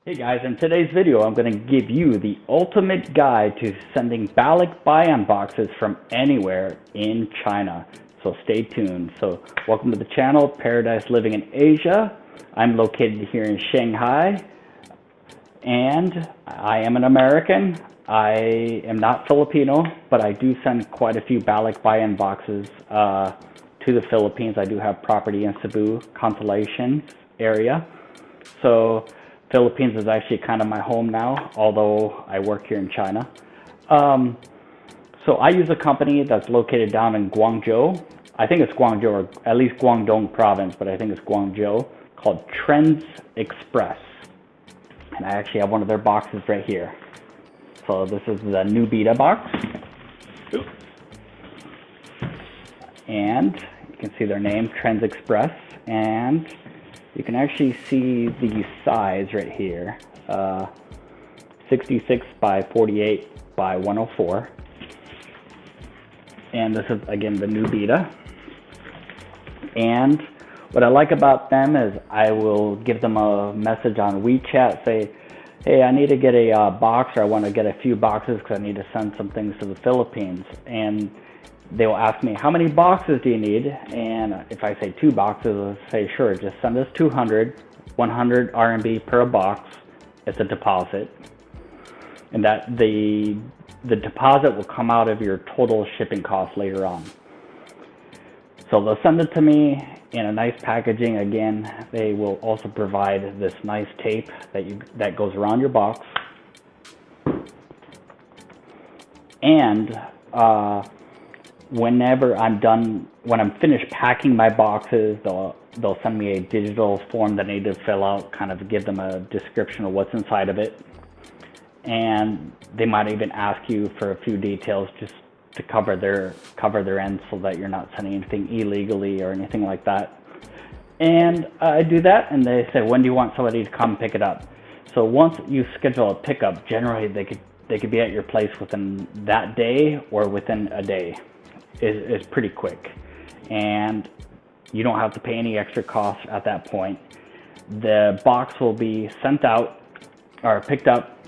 Hey guys, in today's video I'm going to give you the ultimate guide to sending Balikbayan boxes from anywhere in China. So stay tuned. So welcome to the channel, Paradise Living in Asia. I'm located here in Shanghai and I am an American. I am not Filipino, but I do send quite a few Balikbayan boxes to the Philippines. I do have property in Cebu, Constellation area. So Philippines is actually kind of my home now, although I work here in China. So I use a company that's located down in Guangzhou. I think it's Guangzhou, or at least Guangdong province, but I think it's Guangzhou, called Trenz Express. And I actually have one of their boxes right here. So this is the new beta box. Oops. And you can see their name, Trenz Express. And you can actually see the size right here, 66 by 48 by 104. And this is, again, the new beta. And what I like about them is I will give them a message on WeChat, say, hey, I need to get a box, or I want to get a few boxes because I need to send some things to the Philippines. And they will ask me, how many boxes do you need? And if I say 2 boxes, I'll say, sure, just send us 200, 100 RMB per box. It's a deposit. And that the deposit will come out of your total shipping cost later on. So they'll send it to me in a nice packaging. Again, they will also provide this nice tape that goes around your box. And whenever I'm done, when I'm finished packing my boxes, they'll send me a digital form that I need to fill out, kind of give them a description of what's inside of it. And they might even ask you for a few details just to cover their end so that you're not sending anything illegally or anything like that. And I do that, and they say, when do you want somebody to come pick it up? So once you schedule a pickup, generally they could be at your place within that day or within a day. Is pretty quick, and you don't have to pay any extra costs at that point. The box will be sent out or picked up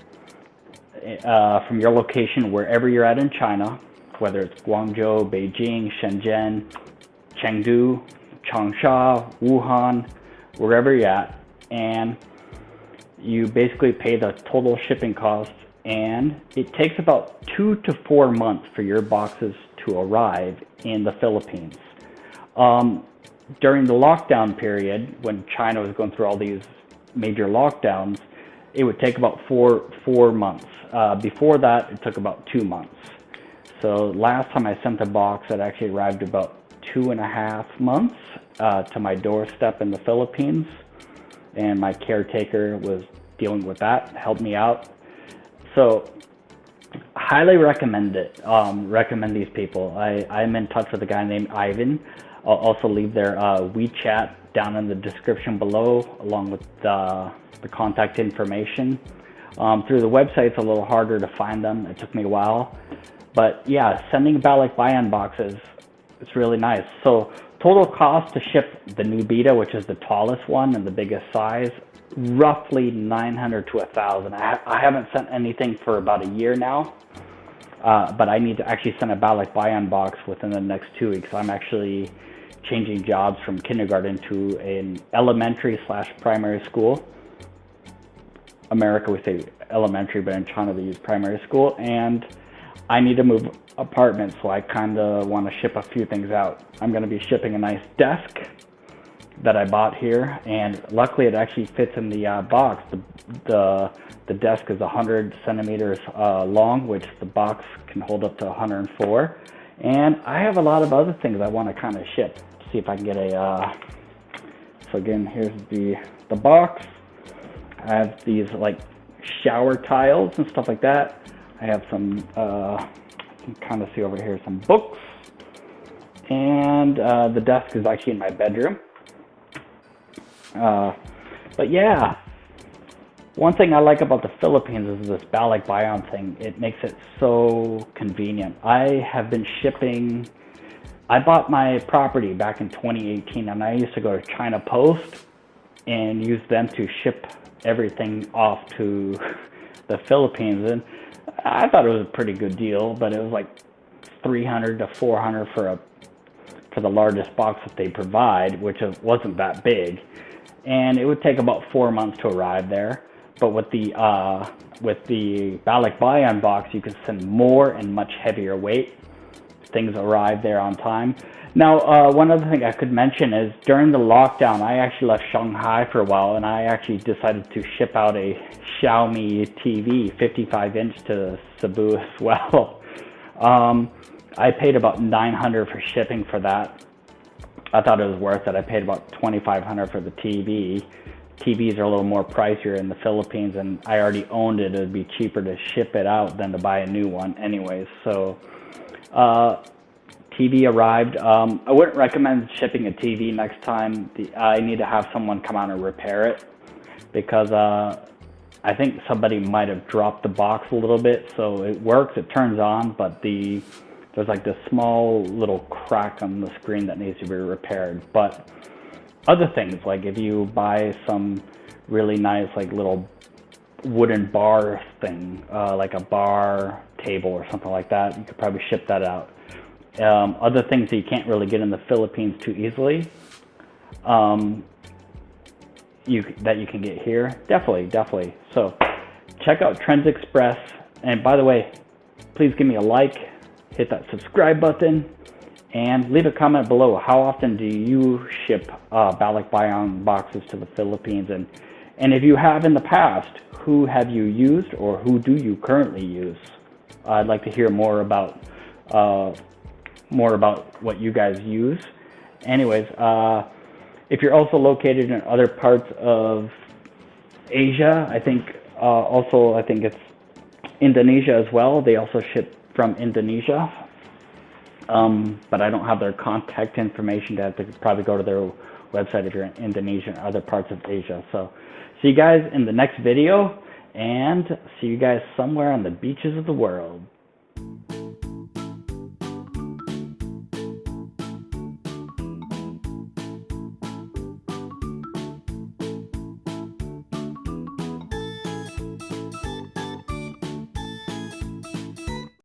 from your location wherever you're at in China, whether it's Guangzhou, Beijing, Shenzhen, Chengdu, Changsha, Wuhan, wherever you're at, and you basically pay the total shipping cost. And it takes about 2 to 4 months for your boxes to arrive in the Philippines. During the lockdown period, when China was going through all these major lockdowns, it would take about four months. Before that, it took about 2 months. So last time I sent a box, it actually arrived about 2.5 months to my doorstep in the Philippines, and my caretaker was dealing with that, helped me out. So highly recommend it. Recommend these people. I'm in touch with a guy named Ivan. I'll also leave their WeChat down in the description below, along with the contact information. Through the website, it's a little harder to find them. It took me a while. But yeah, sending Balikbayan boxes, it's really nice. So total cost to ship the new beta, which is the tallest one and the biggest size, roughly 900 to 1,000. I haven't sent anything for about a year now, but I need to actually send a Balikbayan box within the next 2 weeks. I'm actually changing jobs from kindergarten to an elementary/primary school. America, we say elementary, but in China they use primary school. And I need to move apartments, so I kind of want to ship a few things out. I'm going to be shipping a nice desk that I bought here, and luckily it actually fits in the box. The desk is 100 centimeters long, which the box can hold up to 104. And I have a lot of other things I want to kind of ship. See if I can get a. So again, here's the box. I have these like shower tiles and stuff like that. I have some. You can kind of see over here some books, and the desk is actually in my bedroom. But yeah, one thing I like about the Philippines is this Balikbayan thing. It makes it so convenient. I have been shipping. I bought my property back in 2018, and I used to go to China Post and use them to ship everything off to the Philippines. And I thought it was a pretty good deal, but it was like 300 to 400 for the largest box that they provide, which wasn't that big, and it would take about 4 months to arrive there. But with the Balikbayan box, you can send more and much heavier weight. Things arrive there on time. Now, one other thing I could mention is during the lockdown, I actually left Shanghai for a while, and I actually decided to ship out a Xiaomi TV, 55-inch, to Cebu as well. I paid about $900 for shipping for that. I thought it was worth it. I paid about $2,500 for the TV. TVs are a little more pricier in the Philippines, and I already owned it. It would be cheaper to ship it out than to buy a new one anyways. So TV arrived. I wouldn't recommend shipping a TV next time. I need to have someone come out and repair it, because I think somebody might have dropped the box a little bit. So it works, it turns on, but there's like this small little crack on the screen that needs to be repaired. But other things, like if you buy some really nice like little wooden bar thing, like a bar table or something like that, you could probably ship that out. Other things that you can't really get in the Philippines too easily, that you can get here, definitely. So check out Trenz Express. And by the way, please give me a like, hit that subscribe button, and leave a comment below. How often do you ship Balikbayan boxes to the Philippines? And if you have in the past, who have you used, or who do you currently use? I'd like to hear more about what you guys use. Anyways, if you're also located in other parts of Asia, I think it's Indonesia as well. They also ship from Indonesia, but I don't have their contact information. To have to probably go to their website if you're in Indonesia and other parts of Asia. So see you guys in the next video, and see you guys somewhere on the beaches of the world.